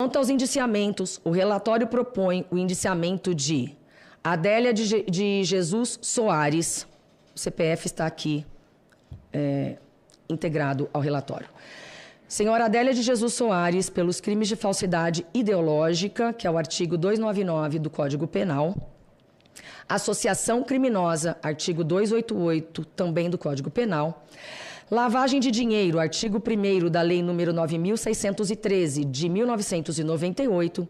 Quanto aos indiciamentos, o relatório propõe o indiciamento de Adélia de Jesus Soares, o CPF está aqui integrado ao relatório. Senhora Adélia de Jesus Soares, pelos crimes de falsidade ideológica, que é o artigo 299 do Código Penal. Associação criminosa, artigo 288, também do Código Penal. Lavagem de dinheiro, artigo 1º da Lei nº 9.613, de 1998.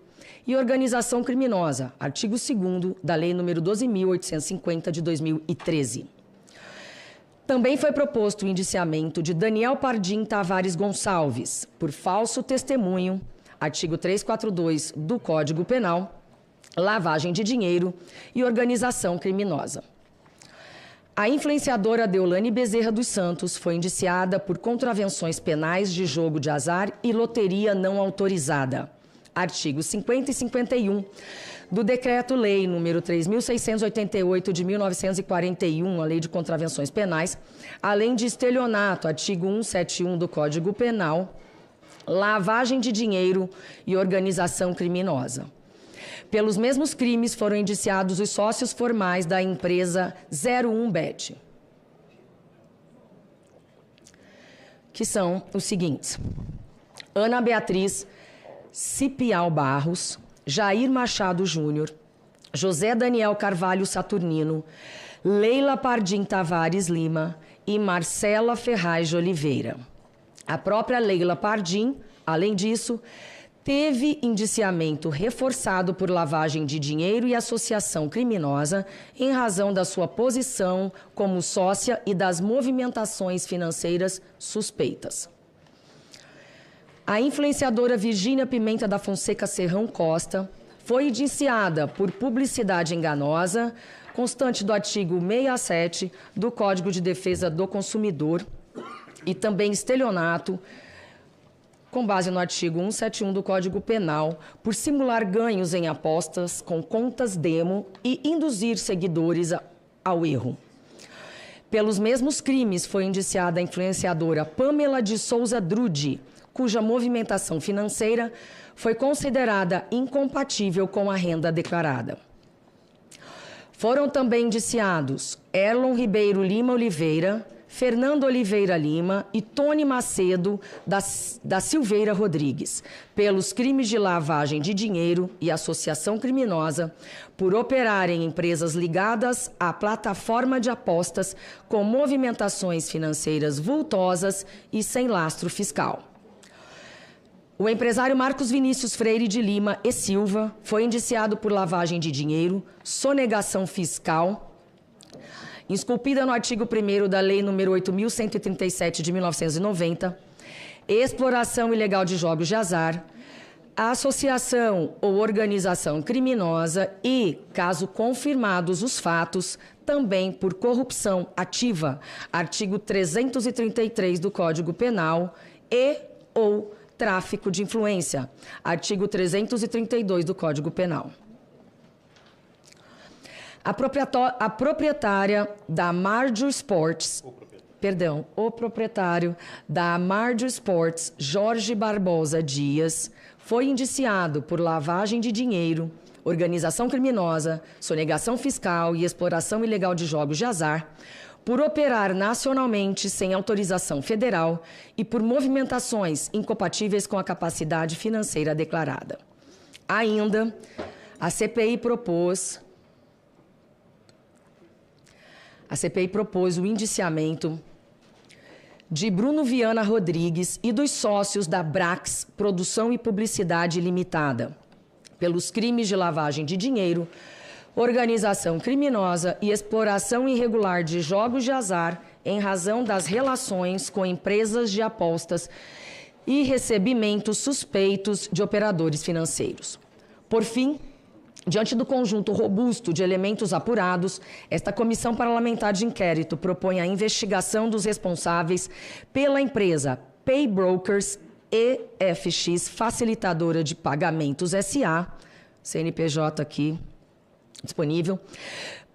E organização criminosa, artigo 2º da Lei nº 12.850, de 2013. Também foi proposto o indiciamento de Daniel Pardim Tavares Gonçalves, por falso testemunho, artigo 342 do Código Penal, lavagem de dinheiro e organização criminosa. A influenciadora Deolane Bezerra dos Santos foi indiciada por contravenções penais de jogo de azar e loteria não autorizada, artigos 50 e 51 do Decreto-Lei nº 3.688 de 1941, a Lei de Contravenções Penais, além de estelionato, artigo 171 do Código Penal, lavagem de dinheiro e organização criminosa. Pelos mesmos crimes foram indiciados os sócios formais da empresa 01Bet, que são os seguintes: Ana Beatriz Cipial Barros, Jair Machado Júnior, José Daniel Carvalho Saturnino, Leila Pardim Tavares Lima e Marcela Ferraz de Oliveira. A própria Leila Pardim, além disso, teve indiciamento reforçado por lavagem de dinheiro e associação criminosa em razão da sua posição como sócia e das movimentações financeiras suspeitas. A influenciadora Virgínia Pimenta da Fonseca Serrão Costa foi indiciada por publicidade enganosa, constante do artigo 67 do Código de Defesa do Consumidor, e também estelionato, com base no artigo 171 do Código Penal, por simular ganhos em apostas com contas demo e induzir seguidores ao erro. Pelos mesmos crimes foi indiciada a influenciadora Pamela de Souza Drude, cuja movimentação financeira foi considerada incompatível com a renda declarada. Foram também indiciados Erlon Ribeiro Lima Oliveira, Fernando Oliveira Lima e Tony Macedo da Silveira Rodrigues, pelos crimes de lavagem de dinheiro e associação criminosa, por operarem empresas ligadas à plataforma de apostas com movimentações financeiras vultosas e sem lastro fiscal. O empresário Marcos Vinícius Freire de Lima e Silva foi indiciado por lavagem de dinheiro, sonegação fiscal, esculpida no artigo 1º da Lei nº 8.137 de 1990, exploração ilegal de jogos de azar, associação ou organização criminosa e, caso confirmados os fatos, também por corrupção ativa, artigo 333 do Código Penal, e ou tráfico de influência, artigo 332 do Código Penal. A proprietária da Marjo Sports, o proprietário da Marjo Sports, Jorge Barbosa Dias, foi indiciado por lavagem de dinheiro, organização criminosa, sonegação fiscal e exploração ilegal de jogos de azar, por operar nacionalmente sem autorização federal e por movimentações incompatíveis com a capacidade financeira declarada. Ainda, a CPI propôs o indiciamento de Bruno Viana Rodrigues e dos sócios da Brax Produção e Publicidade Limitada, pelos crimes de lavagem de dinheiro, organização criminosa e exploração irregular de jogos de azar em razão das relações com empresas de apostas e recebimentos suspeitos de operadores financeiros. Por fim, diante do conjunto robusto de elementos apurados, esta Comissão Parlamentar de Inquérito propõe a investigação dos responsáveis pela empresa Paybrokers EFX Facilitadora de Pagamentos S.A., CNPJ aqui disponível,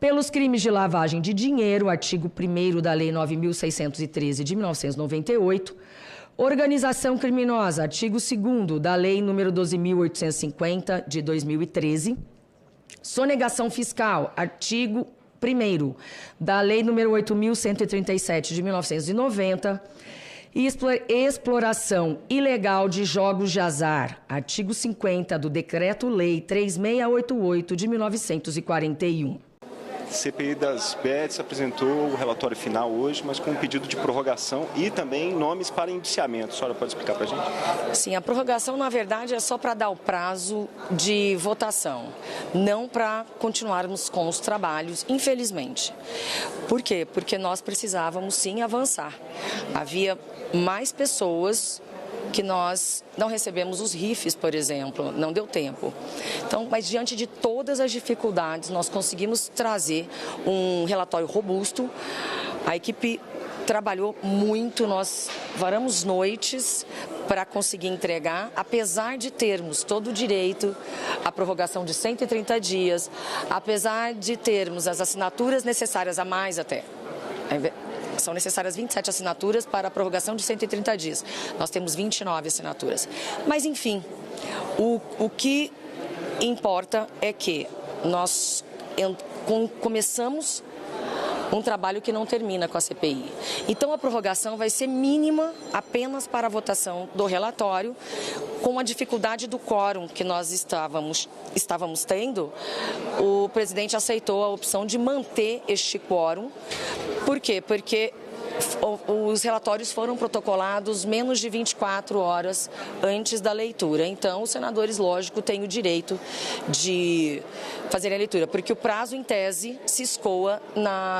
pelos crimes de lavagem de dinheiro, artigo 1º da Lei 9.613 de 1998, Organização criminosa, artigo 2º da Lei nº 12.850, de 2013. Sonegação fiscal, artigo 1º da Lei nº 8.137, de 1990. E exploração ilegal de jogos de azar, artigo 50 do Decreto-Lei 3688, de 1941. A CPI das bets apresentou o relatório final hoje, mas com um pedido de prorrogação e também nomes para indiciamento. A senhora pode explicar para a gente? Sim, a prorrogação, na verdade, é só para dar o prazo de votação, não para continuarmos com os trabalhos, infelizmente. Por quê? Porque nós precisávamos, sim, avançar. Havia mais pessoas que nós não recebemos os RIFs, por exemplo, não deu tempo. Então, mas diante de todas as dificuldades, nós conseguimos trazer um relatório robusto. A equipe trabalhou muito, nós varamos noites para conseguir entregar, apesar de termos todo o direito à prorrogação de 130 dias, apesar de termos as assinaturas necessárias a mais até. São necessárias 27 assinaturas para a prorrogação de 130 dias. Nós temos 29 assinaturas. Mas, enfim, o que importa é que nós começamos um trabalho que não termina com a CPI. Então, a prorrogação vai ser mínima apenas para a votação do relatório, com a dificuldade do quórum que nós estávamos tendo. O presidente aceitou a opção de manter este quórum. Por quê? Porque os relatórios foram protocolados menos de 24 horas antes da leitura. Então, os senadores, lógico, têm o direito de fazer a leitura, porque o prazo, em tese, se escoa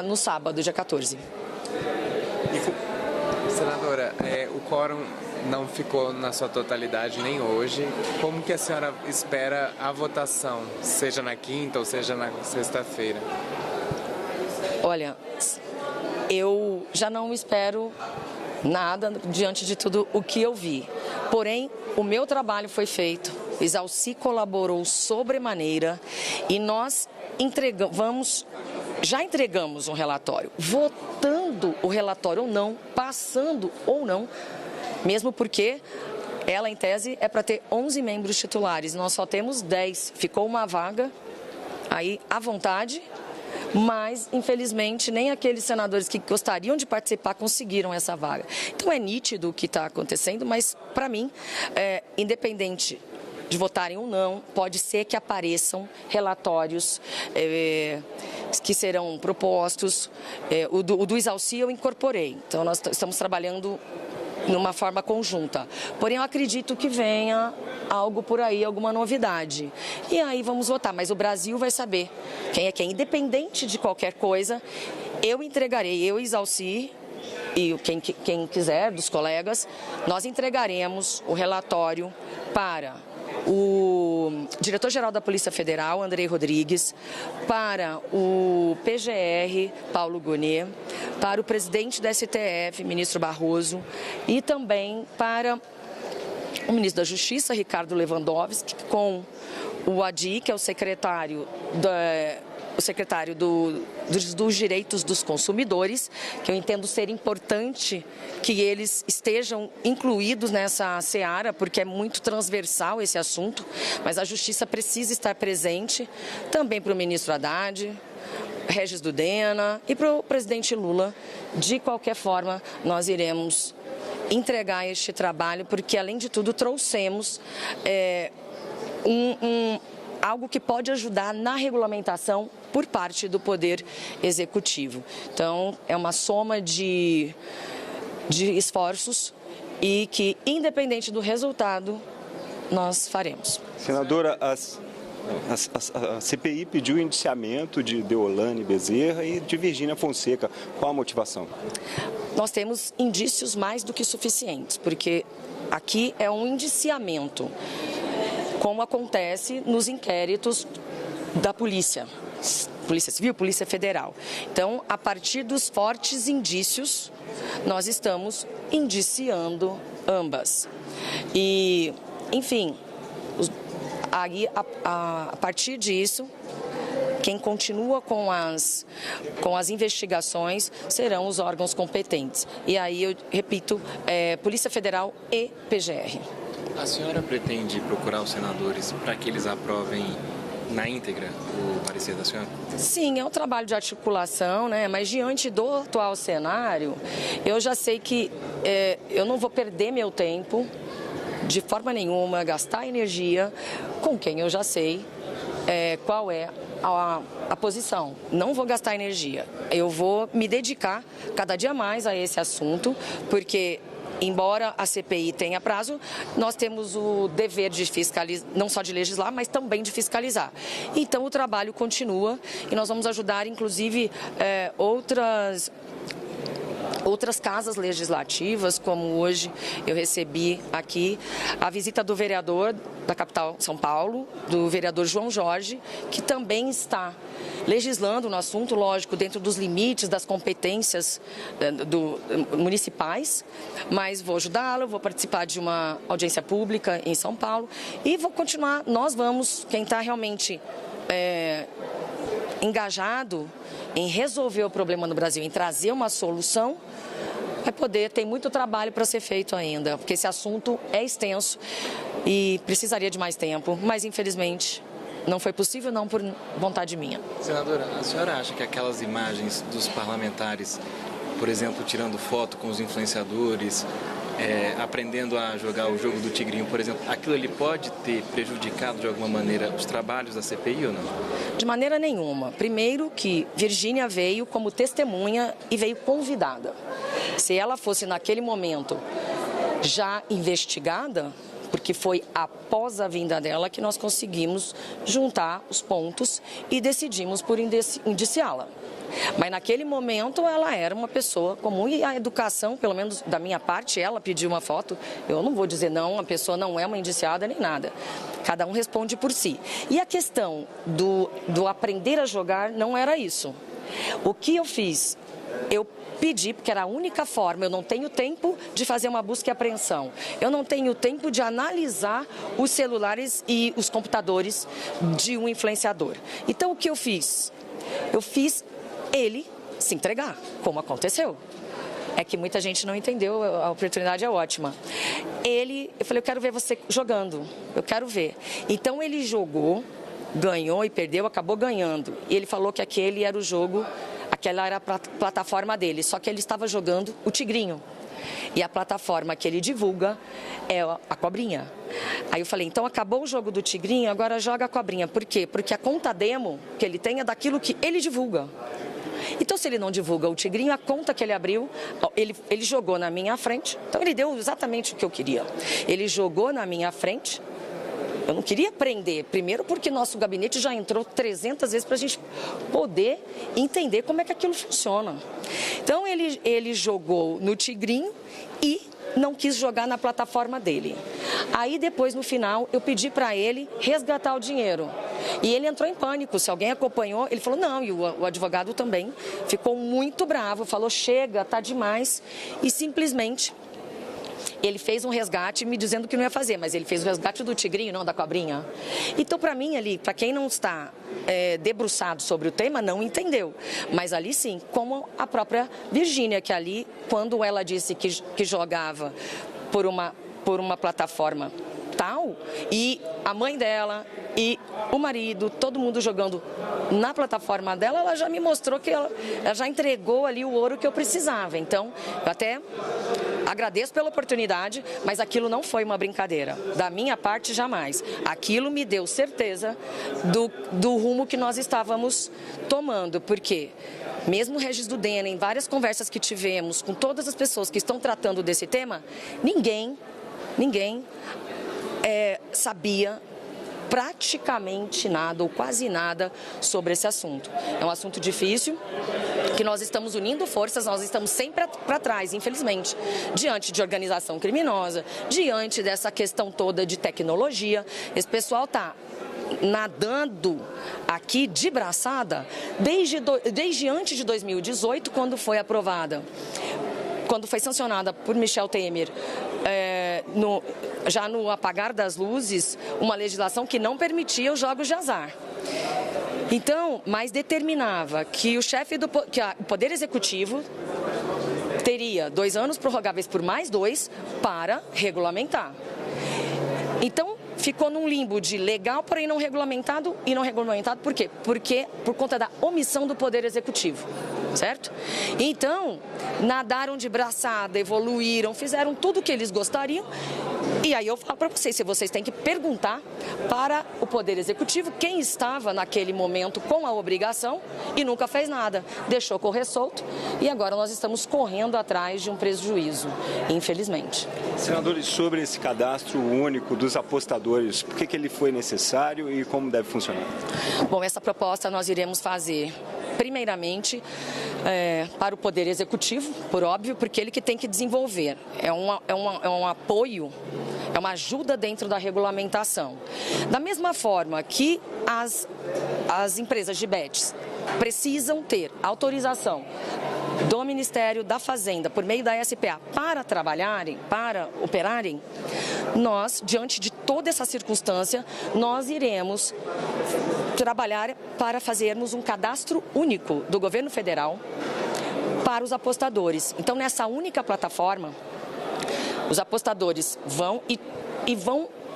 no sábado, dia 14. Senadora, o quórum não ficou na sua totalidade nem hoje. Como que a senhora espera a votação, seja na quinta ou seja na sexta-feira? Olha, eu já não espero nada diante de tudo o que eu vi. Porém, o meu trabalho foi feito, Exalci colaborou sobremaneira e nós já entregamos um relatório, votando o relatório ou não, passando ou não, mesmo porque ela, em tese, é para ter 11 membros titulares, nós só temos 10, ficou uma vaga aí à vontade. Mas, infelizmente, nem aqueles senadores que gostariam de participar conseguiram essa vaga. Então, é nítido o que está acontecendo, mas, para mim, independente de votarem ou não, pode ser que apareçam relatórios que serão propostos. O do Exalci eu incorporei, então nós estamos trabalhando numa forma conjunta. Porém, eu acredito que venha algo por aí, alguma novidade. E aí vamos votar, mas o Brasil vai saber quem é quem. Independente de qualquer coisa, eu entregarei, eu, Exalci, e quem quiser, dos colegas, nós entregaremos o relatório para o diretor-geral da Polícia Federal, Andrei Rodrigues, para o PGR, Paulo Gonet, para o presidente da STF, ministro Barroso, e também para o ministro da Justiça, Ricardo Lewandowski, com o Adi, que é o secretário dos direitos dos consumidores, que eu entendo ser importante que eles estejam incluídos nessa seara, porque é muito transversal esse assunto, mas a Justiça precisa estar presente, também para o ministro Haddad, Regis Dudena e para o presidente Lula. De qualquer forma, nós iremos entregar este trabalho, porque, além de tudo, trouxemos algo que pode ajudar na regulamentação por parte do Poder Executivo. Então, é uma soma de esforços e que, independente do resultado, nós faremos. Senadora, a CPI pediu indiciamento de Deolane Bezerra e de Virgínia Fonseca. Qual a motivação? Nós temos indícios mais do que suficientes, porque aqui é um indiciamento, como acontece nos inquéritos da Polícia Civil, Polícia Federal. Então, a partir dos fortes indícios, nós estamos indiciando ambas. E, enfim, aí, a partir disso, quem continua com as investigações serão os órgãos competentes. E aí eu repito, Polícia Federal e PGR. A senhora pretende procurar os senadores para que eles aprovem na íntegra o parecer da senhora? Sim, é um trabalho de articulação, né? Mas diante do atual cenário, eu já sei que eu não vou perder meu tempo de forma nenhuma, gastar energia com quem eu já sei qual é a posição. Não vou gastar energia. Eu vou me dedicar cada dia mais a esse assunto, porque embora a CPI tenha prazo, nós temos o dever de fiscalizar, não só de legislar, mas também de fiscalizar. Então o trabalho continua e nós vamos ajudar, inclusive, outras casas legislativas, como hoje eu recebi aqui a visita do vereador da capital São Paulo, do vereador João Jorge, que também está legislando no assunto, lógico, dentro dos limites das competências municipais, mas vou ajudá-lo, vou participar de uma audiência pública em São Paulo e vou continuar, quem está realmente engajado em resolver o problema no Brasil, em trazer uma solução, tem muito trabalho para ser feito ainda, porque esse assunto é extenso e precisaria de mais tempo, mas infelizmente não foi possível, não por vontade minha. Senadora, a senhora acha que aquelas imagens dos parlamentares, por exemplo, tirando foto com os influenciadores, aprendendo a jogar o jogo do tigrinho, por exemplo, aquilo ali pode ter prejudicado de alguma maneira os trabalhos da CPI ou não? De maneira nenhuma. Primeiro que Virgínia veio como testemunha e veio convidada. Se ela fosse naquele momento já investigada, porque foi após a vinda dela que nós conseguimos juntar os pontos e decidimos por indiciá-la. Mas naquele momento ela era uma pessoa comum e a educação, pelo menos da minha parte, ela pediu uma foto, eu não vou dizer não, a pessoa não é uma indiciada nem nada. Cada um responde por si. E a questão do aprender a jogar não era isso. O que eu fiz? Eu pedi, porque era a única forma, eu não tenho tempo de fazer uma busca e apreensão. Eu não tenho tempo de analisar os celulares e os computadores de um influenciador. Então o que eu fiz? Eu fiz ele se entregar, como aconteceu. É que muita gente não entendeu, a oportunidade é ótima. Eu falei, eu quero ver você jogando, eu quero ver. Então ele jogou, ganhou e perdeu, acabou ganhando. E ele falou que aquele era o jogo, aquela era a plataforma dele, só que ele estava jogando o tigrinho. E a plataforma que ele divulga é a cobrinha. Aí eu falei, então acabou o jogo do tigrinho, agora joga a cobrinha. Por quê? Porque a conta demo que ele tem é daquilo que ele divulga. Então, se ele não divulga o tigrinho, a conta que ele abriu, ele jogou na minha frente. Então, ele deu exatamente o que eu queria. Ele jogou na minha frente. Eu não queria prender, primeiro porque nosso gabinete já entrou 300 vezes para a gente poder entender como é que aquilo funciona. Então, ele jogou no tigrinho e não quis jogar na plataforma dele. Aí depois, no final, eu pedi para ele resgatar o dinheiro. E ele entrou em pânico. Se alguém acompanhou, ele falou não, e o advogado também ficou muito bravo, falou chega, tá demais. E simplesmente ele fez um resgate me dizendo que não ia fazer, mas ele fez o resgate do tigrinho, não da cobrinha. Então, para mim, ali, para quem não está debruçado sobre o tema, não entendeu. Mas ali sim, como a própria Virgínia, que ali, quando ela disse que jogava por uma plataforma tal, e a mãe dela e o marido, todo mundo jogando na plataforma dela, ela já me mostrou que ela já entregou ali o ouro que eu precisava. Então, eu até agradeço pela oportunidade, mas aquilo não foi uma brincadeira. Da minha parte, jamais. Aquilo me deu certeza do rumo que nós estávamos tomando, porque mesmo o Regis Dudena, em várias conversas que tivemos com todas as pessoas que estão tratando desse tema, ninguém sabia praticamente nada ou quase nada sobre esse assunto. É um assunto difícil, que nós estamos unindo forças, nós estamos sempre para trás, infelizmente, diante de organização criminosa, diante dessa questão toda de tecnologia. Esse pessoal está nadando aqui de braçada desde antes de 2018, quando foi aprovada, quando foi sancionada por Michel Temer, já no apagar das luzes, uma legislação que não permitia os jogos de azar. Então, mas determinava que o Poder Executivo teria 2 anos prorrogáveis por mais 2 para regulamentar. Então, ficou num limbo de legal, porém não regulamentado, e não regulamentado por quê? Porque por conta da omissão do Poder Executivo, certo? Então, nadaram de braçada, evoluíram, fizeram tudo o que eles gostariam, e aí eu falo para vocês, se vocês têm que perguntar para o Poder Executivo quem estava naquele momento com a obrigação e nunca fez nada, deixou correr solto, e agora nós estamos correndo atrás de um prejuízo, infelizmente. Senadores, sobre esse cadastro único dos apostadores, por que ele foi necessário e como deve funcionar? Bom, essa proposta nós iremos fazer primeiramente para o Poder Executivo, por óbvio, porque ele que tem que desenvolver. É um apoio, é uma ajuda dentro da regulamentação. Da mesma forma que as empresas de bets precisam ter autorização do Ministério da Fazenda, por meio da SPA, para trabalharem, para operarem, nós, diante de toda essa circunstância, nós iremos trabalhar para fazermos um cadastro único do governo federal para os apostadores. Então, nessa única plataforma, os apostadores vão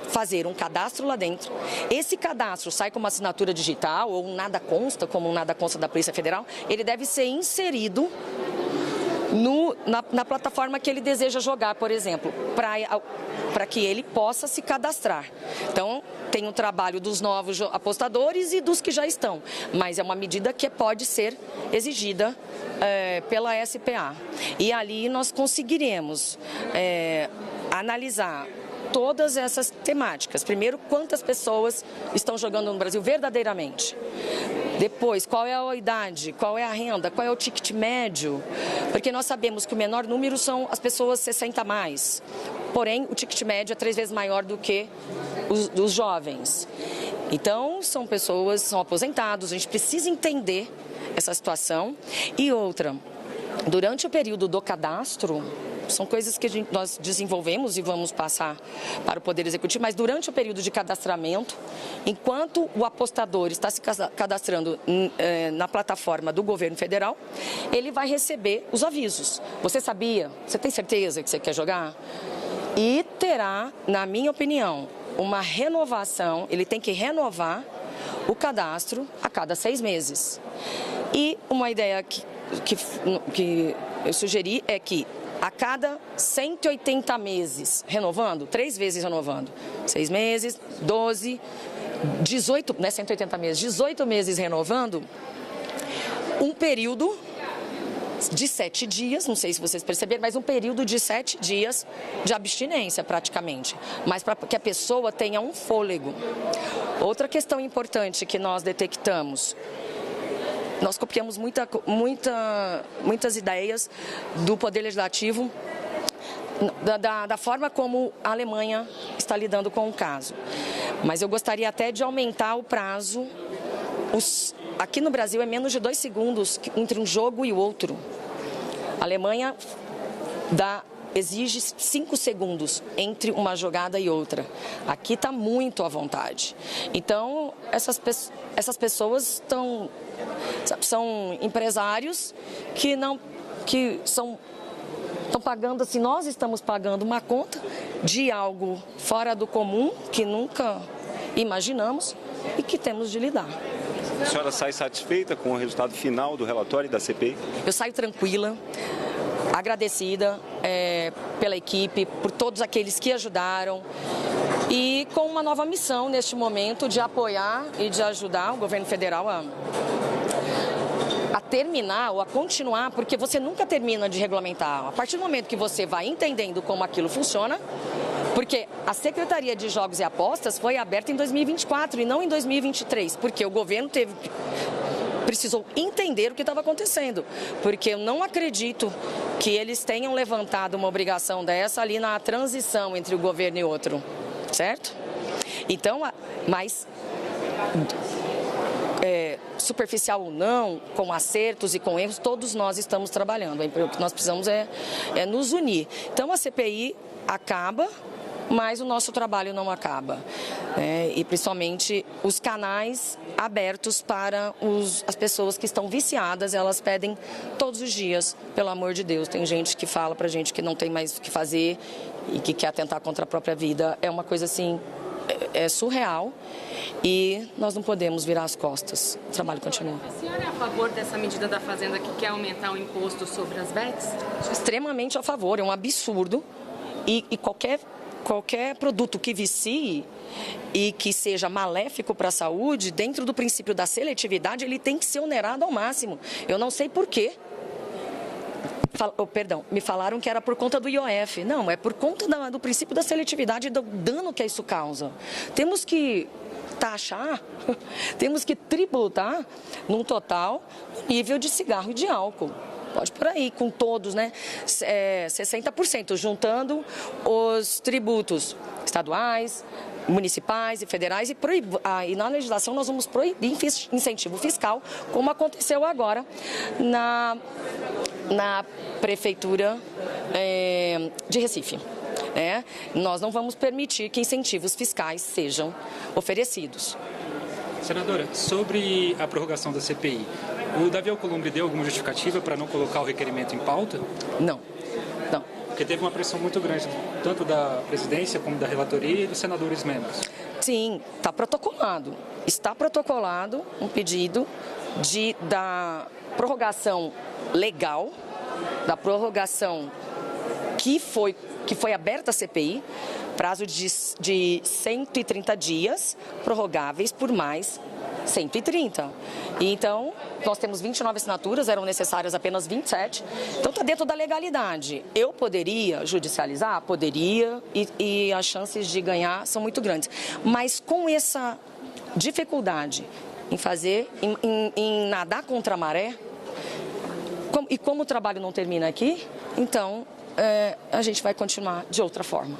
fazer um cadastro lá dentro. Esse cadastro sai com uma assinatura digital ou um nada consta, como um nada consta da Polícia Federal. Ele deve ser inserido na plataforma que ele deseja jogar, por exemplo, para que ele possa se cadastrar. Então, tem o trabalho dos novos apostadores e dos que já estão, mas é uma medida que pode ser exigida pela SPA. E ali nós conseguiremos analisar todas essas temáticas. Primeiro, quantas pessoas estão jogando no Brasil verdadeiramente. Depois, qual é a idade, qual é a renda, qual é o ticket médio, porque nós sabemos que o menor número são as pessoas 60 a mais. Porém, o ticket médio é 3 vezes maior do que os jovens. Então, são pessoas, são aposentados, a gente precisa entender essa situação. E outra, durante o período do cadastro, são coisas que nós desenvolvemos e vamos passar para o Poder Executivo, mas durante o período de cadastramento, enquanto o apostador está se cadastrando na plataforma do governo federal, ele vai receber os avisos. Você sabia? Você tem certeza que você quer jogar? E terá, na minha opinião, uma renovação, ele tem que renovar o cadastro a cada 6 meses. E uma ideia que eu sugeri é que a cada 180 meses, renovando, 3 vezes renovando, 6 meses, 12, 18, não é 180 meses, 18 meses renovando, um período de 7 dias, não sei se vocês perceberam, mas um período de 7 dias de abstinência praticamente, mas para que a pessoa tenha um fôlego. Outra questão importante que nós detectamos, nós copiamos muitas ideias do Poder Legislativo, da forma como a Alemanha está lidando com o caso. Mas eu gostaria até de aumentar o prazo. Aqui no Brasil é menos de 2 segundos entre um jogo e o outro. A Alemanha exige 5 segundos entre uma jogada e outra. Aqui está muito à vontade. Então, essas pessoas são empresários que estão pagando, assim, nós estamos pagando uma conta de algo fora do comum, que nunca imaginamos e que temos de lidar. A senhora sai satisfeita com o resultado final do relatório da CPI? Eu saio tranquila, agradecida pela equipe, por todos aqueles que ajudaram e com uma nova missão neste momento de apoiar e de ajudar o governo federal a terminar ou a continuar, porque você nunca termina de regulamentar. A partir do momento que você vai entendendo como aquilo funciona, porque a Secretaria de Jogos e Apostas foi aberta em 2024 e não em 2023, porque o governo precisou entender o que estava acontecendo, porque eu não acredito que eles tenham levantado uma obrigação dessa ali na transição entre o governo e outro, certo? Então, mas superficial ou não, com acertos e com erros, todos nós estamos trabalhando. O que nós precisamos é nos unir. Então, a CPI acaba mas o nosso trabalho não acaba, né? E principalmente os canais abertos para as pessoas que estão viciadas, elas pedem todos os dias, pelo amor de Deus. Tem gente que fala pra gente que não tem mais o que fazer e que quer atentar contra a própria vida. É uma coisa assim, é surreal, e nós não podemos virar as costas. O trabalho continua. A senhora é a favor dessa medida da Fazenda que quer aumentar o imposto sobre as bets? Extremamente a favor, é um absurdo, e qualquer produto que vicie e que seja maléfico para a saúde, dentro do princípio da seletividade, ele tem que ser onerado ao máximo. Eu não sei por quê. Me falaram que era por conta do IOF. Não, é por conta do princípio da seletividade e do dano que isso causa. Temos que taxar, temos que tributar num total nível de cigarro e de álcool. Pode por aí, com todos, né? 60%, juntando os tributos estaduais, municipais e federais, e na legislação nós vamos proibir incentivo fiscal, como aconteceu agora na Prefeitura de Recife. Nós não vamos permitir que incentivos fiscais sejam oferecidos. Senadora, sobre a prorrogação da CPI, o Davi Alcolumbre deu alguma justificativa para não colocar o requerimento em pauta? Não. Porque teve uma pressão muito grande, tanto da presidência como da relatoria e dos senadores membros. Sim, está protocolado. Está protocolado um pedido da prorrogação legal, da prorrogação que foi aberta a CPI, prazo de 130 dias, prorrogáveis por mais 130. E então, nós temos 29 assinaturas, eram necessárias apenas 27. Então, está dentro da legalidade. Eu poderia judicializar? Poderia, e as chances de ganhar são muito grandes. Mas com essa dificuldade em nadar contra a maré, e como o trabalho não termina aqui, então a gente vai continuar de outra forma.